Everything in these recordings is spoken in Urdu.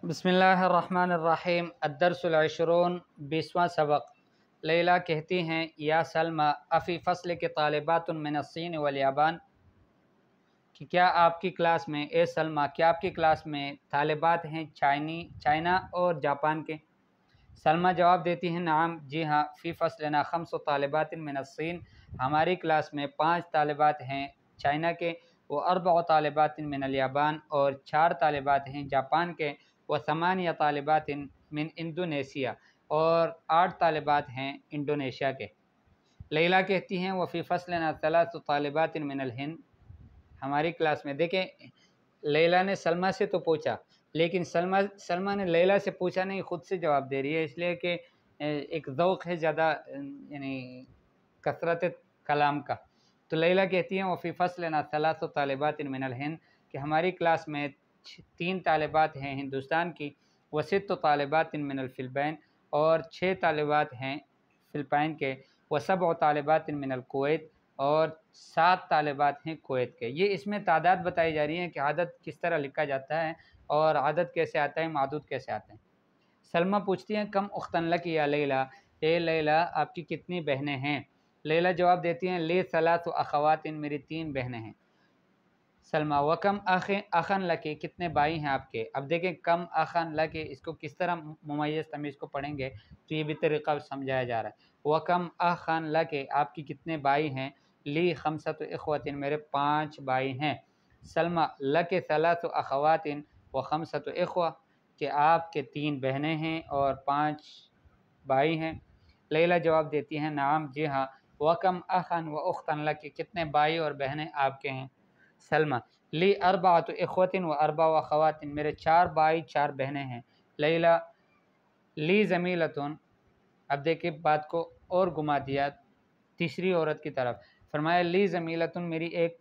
بسم اللہ الرحمن الرحیم الدرس العشرون 20واں سبق۔ لیلا کہتی ہیں یا سلمہ افی فصل کے طالبات من الصین والیابان، کہ کیا آپ کی کلاس میں، اے سلمہ کیا آپ کی کلاس میں طالبات ہیں چائنا اور جاپان کے؟ سلمہ جواب دیتی ہیں نعم جی ہاں، فی فصلنا 5 طالبات من الصین، ہماری کلاس میں 5 طالبات ہیں چائنا کے، وہ 4 طالبات من الیابان، اور 4 طالبات ہیں جاپان کے، وہ 8 طالبات من انڈونیشیا، اور 8 طالبات ہیں انڈونیشیا کے۔ لیلا کہتی ہیں وفی فصلنا 3 طالبات من الہند، ہماری کلاس میں، دیکھیں لیلا نے سلمہ سے تو پوچھا، لیکن سلمہ نے لیلا سے پوچھا نہیں، خود سے جواب دے رہی ہے، اس لیے کہ ایک ذوق ہے زیادہ، یعنی کثرت کلام کا۔ تو لیلا کہتی ہیں وفی فصلنا 3 طالبات من الہند، کہ ہماری کلاس میں 3 طالبات ہیں ہندوستان کی، و 6 طالبات من الفلپین، اور 6 طالبات ہیں فلپائن کے، و 7 طالبات من الکویت، اور 7 طالبات ہیں کویت کے۔ یہ اس میں تعداد بتائی جا رہی ہیں کہ عدد کس طرح لکھا جاتا ہے اور عدد کیسے آتا ہے، معدود کیسے آتے ہیں۔ سلمہ پوچھتی ہیں کم اختن لک یا لیلا، اے لیلا آپ کی کتنی بہنیں ہیں؟ لیلا جواب دیتی ہیں لی 3 اخوات، میری 3 بہنیں ہیں۔ سلمہ وکم اخن لکی، کتنے بھائی ہیں آپ کے؟ اب دیکھیں کم اخن لکی، اس کو کس طرح ممیز تمیز کو پڑھیں گے تو یہ بھی طریقہ سمجھایا جا رہا ہے۔ وکم اخن لکی، آپ کی کتنے بھائی ہیں؟ لی 5 اخوات، میرے 5 بھائی ہیں۔ سلمہ لکی 3 اخوات و 5 اخوہ، کہ آپ کے 3 بہنیں ہیں اور 5 بھائی ہیں۔ لیلا جواب دیتی ہیں نعم جی ہاں، وکم اخن و اختن لکی، کتنے بھائی اور بہنیں آپ کے ہیں؟ سلمہ لی 4 اخوات و 4 اخوات، میرے 4 بھائی 4 بہنیں ہیں۔ لیلا لی زمیلتن، اب دیکھیں بات کو اور گھما دیا تیسری عورت کی طرف، فرمایا لی زمیلتن، میری ایک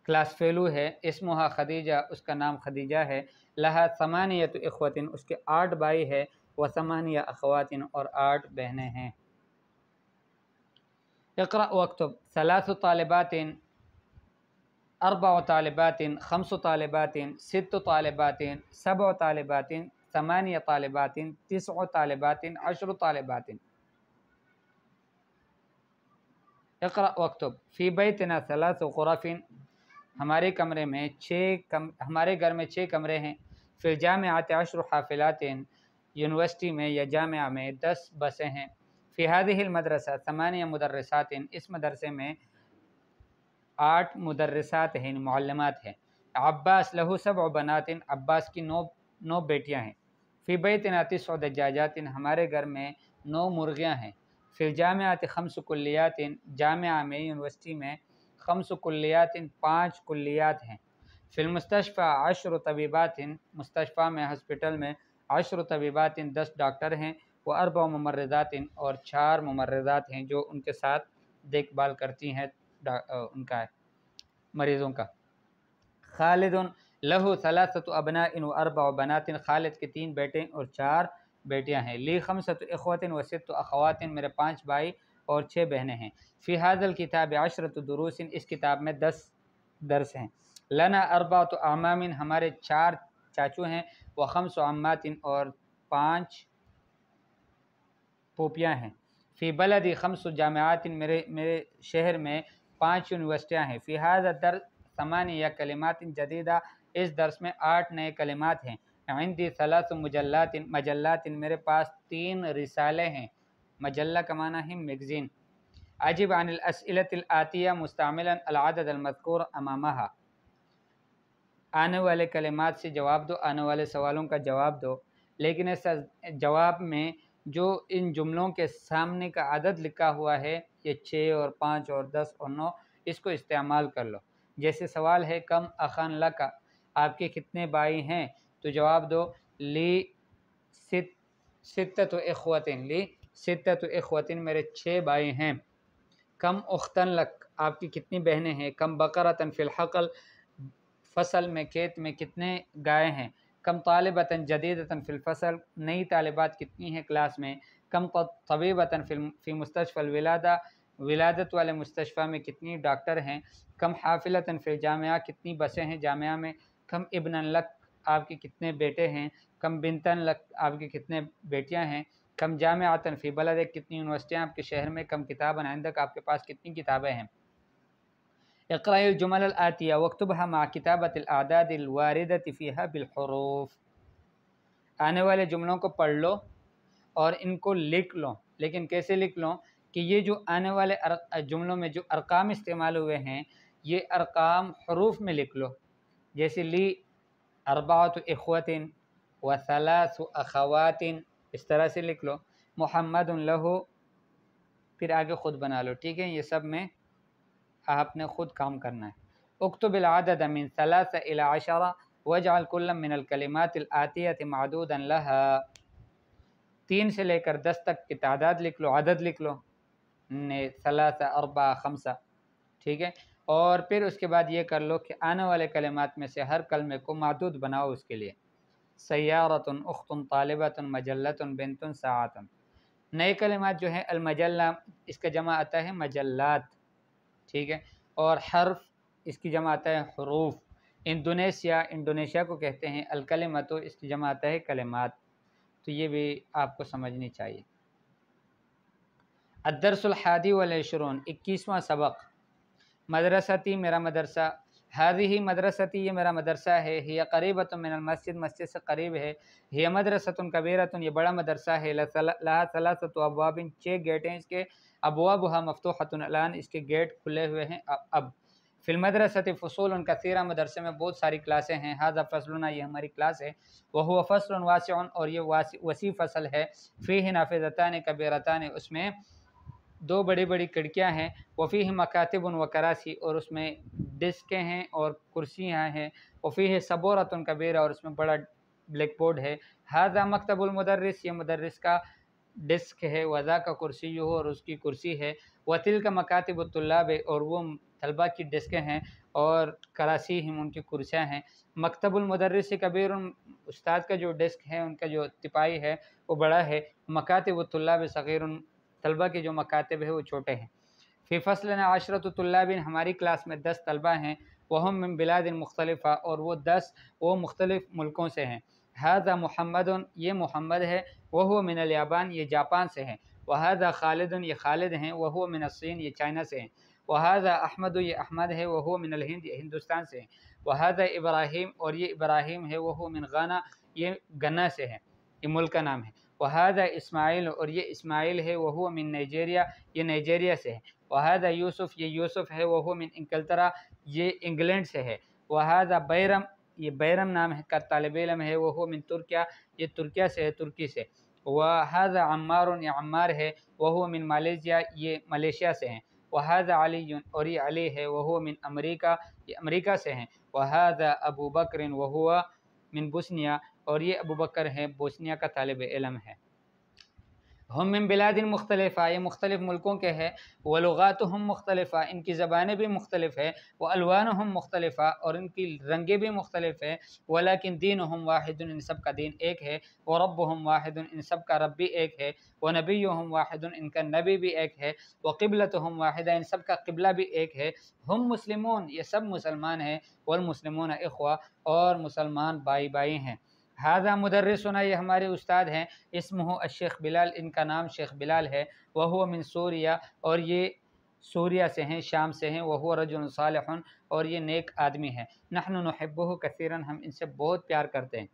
کلاس فیلو ہے، اسمہا خدیجہ، اس کا نام خدیجہ ہے، لہا 8 اخوات، اس کے 8 بھائی ہے، و 8 اخوات، اور 8 بہنیں ہیں۔ اقرأ واکتب 3 طالبات 4 طالبات 5 طالبات 6 طالبات 7 طالبات 8 طالبات 9 طالبات 10 طالبات۔ اقرأ واکتب فی بیتنا 3 غرف، ہمارے گھر میں 6 کمرے ہیں، فی الجامعۃ 10 حافلات، یونیورسٹی میں یا جامعہ میں 10 بسیں ہیں، فی هذه المدرسہ 8 مدرسات، اس مدرسے میں 8 مدرسات ہیں، معلمات ہیں۔ عباس لہو 7 بنات، عباس کی 9 بیٹیاں ہیں۔ فی بیتنا 9 دجاجات، ہمارے گھر میں 9 مرغیاں ہیں۔ فی الجامعۃ 5 کلیات، جامعہ میں یونیورسٹی میں 5 کلیات 5 کلیات ہیں۔ فی المستشفى 10 طبیبات، مستشفیٰ میں ہسپتال میں 10 طبیبات 10 ڈاکٹر ہیں، وہ 4 ممرضات، اور 4 ممرضات ہیں جو ان کے ساتھ دیکھ بھال کرتی ہیں ان کا مریضوں کا۔ خالد لہو 3 ابناء و 4 بنات، خالد کے 3 بیٹے اور 4 بیٹیاں ہیں۔ لی 5 اخوات و 6 اخوات، میرے 5 بھائی اور 6 بہنیں ہیں۔ فی هذا الکتاب 10 دروس، اس کتاب میں 10 درس ہیں۔ لنا 4 اعمام، ہمارے 4 چاچو ہیں، و 5 عمات، اور 5 پھوپھیاں ہیں۔ فی بلدی 5 جامعات، میرے شہر میں 5 یونیورسٹیاں ہیں۔ فی هذا الدرس 8 کلمات جدیدہ، اس درس میں 8 نئے کلمات ہیں۔ عندی 3 مجلات، میرے پاس 3 رسالے ہیں، مجلہ کا معنی ہے میگزین۔ اجب عن الاسئلة الآتیہ مستعملا العدد المذکور امامہا، آنے والے کلمات سے جواب دو، آنے والے سوالوں کا جواب دو، لیکن اس جواب میں جو ان جملوں کے سامنے کا عدد لکھا ہوا ہے، یہ 6 اور 5 اور 10 اور 9، اس کو استعمال کر لو۔ جیسے سوال ہے کم اخان لکا، آپ کے کتنے بھائی ہیں؟ تو جواب دو لی 6 اخوات، لی 6 اخوات، میرے 6 بھائی ہیں۔ کم اختن لک، آپ کی کتنی بہنیں ہیں؟ کم بقرۃ فی الحقل، فصل میں کھیت میں کتنے گائے ہیں؟ کم طالبۃ جدیدۃ فی الفصل، نئی طالبات کتنی ہیں کلاس میں؟ کم طبیبۃ فی مستشفى الولادہ، ولادت والے مستشفیٰ میں کتنی ڈاکٹر ہیں؟ کم حافلۃ فی الجامعہ، کتنی بسیں ہیں جامعہ میں؟ کم ابنا لک، آپ کے کتنے بیٹے ہیں، کم بنتن آپ کے کتنے بیٹیاں ہیں، کم جامعۃ فی بلد، کتنی یونیورسٹیاں آپ کے شہر میں، کم کتاباً عندک، آپ کے پاس کتنی کتابیں ہیں۔ اقرأ الجمل الآتیہ واکتبها مع کتابۃ الاعداد الواردۃ فیہا بالحروف، آنے والے جملوں کو پڑھ لو اور ان کو لکھ لو، لیکن کیسے لکھ لو کہ یہ جو آنے والے جملوں میں جو ارقام استعمال ہوئے ہیں یہ ارقام حروف میں لکھ لو، جیسے لی اربعۃ اخوۃ و ثلاث اخوات، اس طرح سے لکھ لو۔ محمد لہ، پھر آگے خود بنا لو، ٹھیک ہے، یہ سب میں آپ نے خود کام کرنا ہے۔ اکتب العدد من 3 إلى 10 واجعل كل من الكلمات الآتية معدودا لها، 3 سے لے کر 10 تک کی تعداد لکھ لو، عدد لکھ لو، 3 4 5، ٹھیک ہے، اور پھر اس کے بعد یہ کر لو کہ آنے والے کلمات میں سے ہر کلمے کو معدود بناؤ اس کے لیے۔ سیارۃ، اخت، طالبۃ، مجلۃ، بنت، ساعۃ۔ نئے کلمات جو ہیں المجلہ، اس کا جمع آتا ہے مجلات، ٹھیک ہے، اور حرف اس کی جمع آتا ہے حروف۔ انڈونیشیا کو کہتے ہیں الکلمۃ، اس کی جمع آتا ہے کلمات، تو یہ بھی آپ کو سمجھنی چاہیے۔ الدرس الحادی والعشرون، 21واں سبق۔ مدرستی، میرا مدرسہ، ہذہ مدرستی، یہ میرا مدرسہ ہے، ہی قریبۃ من المسجد، مسجد سے قریب ہے، ہی مدرسۃ کبیرۃ، یہ بڑا مدرسہ ہے، لہا 3 ابواب، 6 گیٹ ہیں اس کے، ابوابها مفتوحۃ الان، اس کے گیٹ کھلے ہوئے ہیں اب۔ فی المدرسۃ فصول کثیرہ، مدرسے میں بہت ساری کلاسیں ہیں، ھذا فصلنا، یہ ہماری کلاس ہے، وہو فصل واسع، اور یہ وسیع فصل ہے، فیہ نافذتان کبیرتان، اس میں 2 بڑی بڑی کھڑکیاں ہیں، وفیہ مکاتب و کراسی، اور اس میں ڈسکیں ہیں اور کرسیاں ہیں، وفیہ سبورۃ کبیرہ، اور اس میں بڑا بلیک بورڈ ہے، ھذا مکتب المدرس، یہ مدرس کا ڈسک ہے، وذاک کرسی، اور اس کی کرسی ہے، وتلک مکاتب الطلاب، اور وہ طلبہ کی ڈسکیں ہیں، اور کراسی ہم، ان کی کرسیاں ہیں۔ مکتب المدرس کبیر، استاد کا جو ڈسک ہے، ان کا جو تپائی ہے وہ بڑا ہے، مکاتب الطلاب صغیر، طلبہ کے جو مکاتب ہے وہ چھوٹے ہیں۔ فی فصلنا 10 طلاب، ہماری کلاس میں 10 طلبہ ہیں، وہم من بلاد مختلفہ، اور وہ مختلف ملکوں سے ہیں۔ ھذا محمد، یہ محمد ہے، وہو من الیابان، یہ جاپان سے ہیں، وھذا خالد، یہ خالد ہیں، وہو من الصین، یہ چائنا سے ہیں، وھذا احمد، یہ احمد ہے، وہو من الہند، یہ ہندوستان سے ہیں، وھذا ابراہیم، اور یہ ابراہیم ہے، وہو من غانا، یہ گنا سے ہیں، یہ ملک کا نام ہے، وھذا اسماعیل، اور یہ اسماعیل ہے، وہو من نائجیریا، یہ نائجیریا سے ہے، وھذا یوسف، یہ یوسف ہے، وہو من انگلترا، یہ انگلینڈ سے ہے، وھذا بیرم، یہ بیرم نام ہے کا طالب علم ہے، وہو من ترکیہ، یہ ترکیہ سے ہے، ترکی سے، وھذا عمار، یہ عمار ہے، وہو من مالیشیا، یہ ملیشیا سے ہیں، وھذا علی، اور یہ علی ہے، وہو من امریکہ، یہ امریکہ سے ہیں، وھذا ابو بکر، وہو من بوسنیا، اور یہ ابو بکر ہے، بوسنیا کا طالب علم ہے۔ ہم من بلاد مختلفہ، یہ مختلف ملکوں کے ہیں، ولغاتہم مختلفہ، ان کی زبانیں بھی مختلف ہیں، والوانہم مختلفہ، اور ان کی رنگیں بھی مختلف ہیں، ولیکن دینہم واحد، ان سب کا دین ایک ہے، وربہم واحد، ان سب کا رب بھی ایک ہے، ونبیہم واحد، ان کا نبی بھی ایک ہے، وقبلتہم واحدہ، ان سب کا قبلہ بھی ایک ہے، ہم مسلمون، یہ سب مسلمان ہیں، والمسلمون اخوہ، اور مسلمان بائی بائی ہیں۔ ھذا مدرسنا، یہ ہمارے استاد ہیں، اسمہ الشیخ بلال، ان کا نام شیخ بلال ہے، وہو من سوریا، اور یہ سوریا سے ہیں، شام سے ہیں، وہو رجل صالح، اور یہ نیک آدمی ہے، نحن نحبہ کثیرا، ہم ان سے بہت پیار کرتے ہیں۔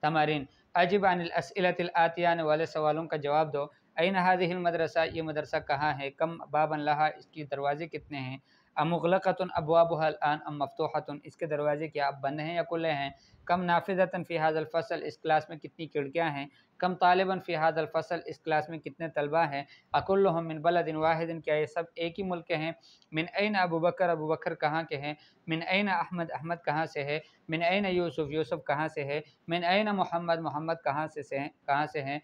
تمارین، اجب عن الاسئلۃ الآتیہ، آنے والے سوالوں کا جواب دو۔ این ھذہ المدرسہ، یہ مدرسہ کہاں ہے؟ کم بابا لہا، اس کی دروازے کتنے ہیں؟ امغلقۃ ابوابها الآن ام مفتوحۃ، اس کے دروازے کیا اب بند ہیں یا کھلے ہیں؟ کم نافذۃ فی ھذا الفصل، اس کلاس میں کتنی کھڑکیاں ہیں؟ کم طالبا فی ھذا الفصل، اس کلاس میں کتنے طلبہ ہیں؟ اکلھم من بلد واحد، کیا یہ سب ایک ہی ملک کے ہیں؟ من این ابو بکر، ابو بکر کہاں کے ہیں؟ من این احمد، احمد کہاں سے ہے؟ من این یوسف، یوسف کہاں سے ہے؟ من این محمد، محمد کہاں سے ہیں؟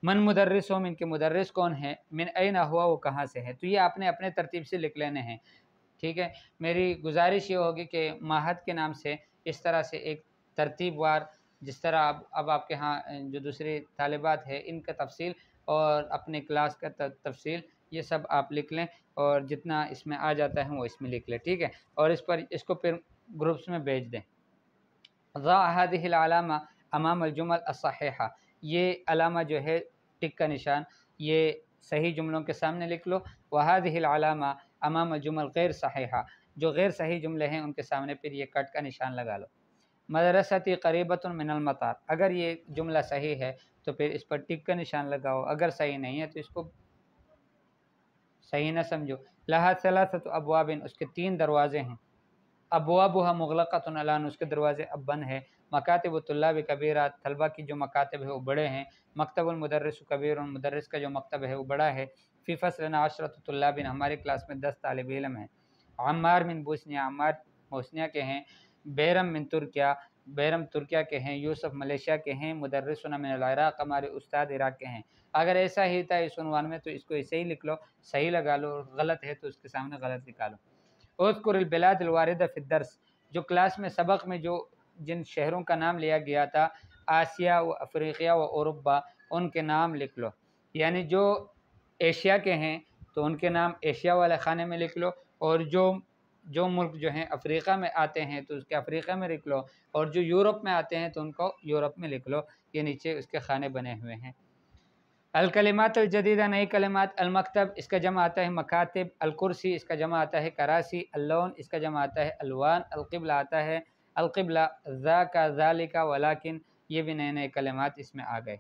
من مدرسہم، ان کے مدرس کون ہیں؟ من این ہوا، وہ کہاں سے ہے؟ تو یہ آپ نے اپنے ترتیب سے لکھ لینے ہیں، ٹھیک ہے۔ میری گزارش یہ ہوگی کہ ماہد کے نام سے اس طرح سے ایک ترتیب وار، جس طرح اب آپ کے ہاں جو دوسری طالبات ہیں ان کا تفصیل اور اپنے کلاس کا تفصیل، یہ سب آپ لکھ لیں، اور جتنا اس میں آ جاتا ہے وہ اس میں لکھ لیں، ٹھیک ہے، اور اس کو پھر گروپس میں بھیج دیں۔ ضع هذه العلامہ امام الجمل الصحیحہ، یہ علامہ جو ہے ٹک کا نشان یہ صحیح جملوں کے سامنے لکھ لو. وهذه العلامہ امام الجمل غیر صحیحہ، جو غیر صحیح جملے ہیں ان کے سامنے پھر یہ کٹ کا نشان لگا لو. مدرستی قریبۃ من المطار، اگر یہ جملہ صحیح ہے تو پھر اس پر ٹک کا نشان لگاؤ، اگر صحیح نہیں ہے تو اس کو صحیح نہ سمجھو. لها ثلاثۃ ابواب، اس کے 3 دروازے ہیں. ابوابها مغلقۃ الان، اس کے دروازے اب بند ہیں. مکاتب الطلاب کبیرہ، طلبہ کی جو مکاتب ہے وہ بڑے ہیں. مکتب المدرس کبیر، مدرس کا جو مکتب ہے وہ بڑا ہے. فی فصلنا 10 طلاب، ہمارے کلاس میں 10 طالب علم ہیں. عمار من بوسنیا، عمار بوسنیا کے ہیں. بیرم من ترکیا، بیرم ترکیا کے ہیں. یوسف ملیشیا کے ہیں. مدرسنا من العراق، ہمارے استاد عراق کے ہیں. اگر ایسا ہی تھا اس عنوان میں تو اس کو ایسے ہی لکھ لو، صحیح لگا لو، غلط ہے تو اس کے سامنے غلط نکالو. اذکر البلاد الواردہ فی الدرس، جو کلاس میں سبق میں جو جن شہروں کا نام لیا گیا تھا، آسیا و افریقیہ و اوروبا، ان کے نام لکھ لو. یعنی جو ایشیا کے ہیں تو ان کے نام ایشیا والے خانے میں لکھ لو، اور جو ملک جو ہیں افریقہ میں آتے ہیں تو اس کے افریقہ میں لکھ لو، اور جو یورپ میں آتے ہیں تو ان کو یورپ میں لکھ لو. یہ نیچے اس کے خانے بنے ہوئے ہیں. الکلمات الجدیدہ، نئی کلمات. المکتب، اس کا جمع آتا ہے مکاتب. الکرسی، اس کا جمع آتا ہے کراسی. اللون، اس کا جمع آتا ہے الوان. القبلہ آتا ہے القبلہ. ذاک، ذالک، ولیکن، یہ بھی نئے نئے کلمات اس میں آ گئے.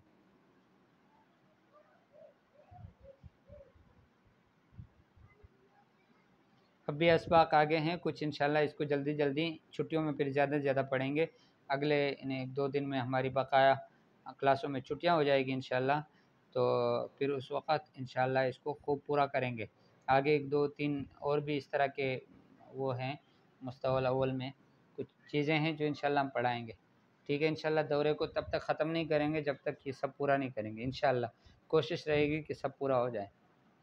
اب بھی اسباق آگے ہیں کچھ، انشاءاللہ اس کو جلدی جلدی چھٹیوں میں پھر زیادہ زیادہ پڑھیں گے. اگلے 1-2 دن میں ہماری بقایا کلاسوں میں چھٹیاں ہو جائے گی انشاءاللہ، تو پھر اس وقت انشاءاللہ اس کو خوب پورا کریں گے. آگے 1-2-3 اور بھی اس طرح کے وہ ہیں مستوی الاول میں کچھ چیزیں ہیں جو انشاءاللہ ہم پڑھائیں گے. ٹھیک ہے، انشاءاللہ دورے کو تب تک ختم نہیں کریں گے جب تک یہ سب پورا نہیں کریں گے. انشاءاللہ کوشش رہے گی کہ سب پورا ہو جائے.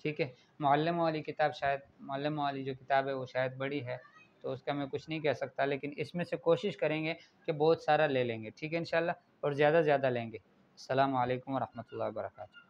ٹھیک ہے. معلم والی کتاب، شاید معلم والی جو کتاب ہے وہ شاید بڑی ہے تو اس کا میں کچھ نہیں کہہ سکتا، لیکن اس میں سے کوشش کریں گے کہ بہت سارا لے لیں گے. ٹھیک ہے انشاءاللہ، اور زیادہ زیادہ لیں گے. السلام علیکم ورحمۃ اللہ وبرکاتہ.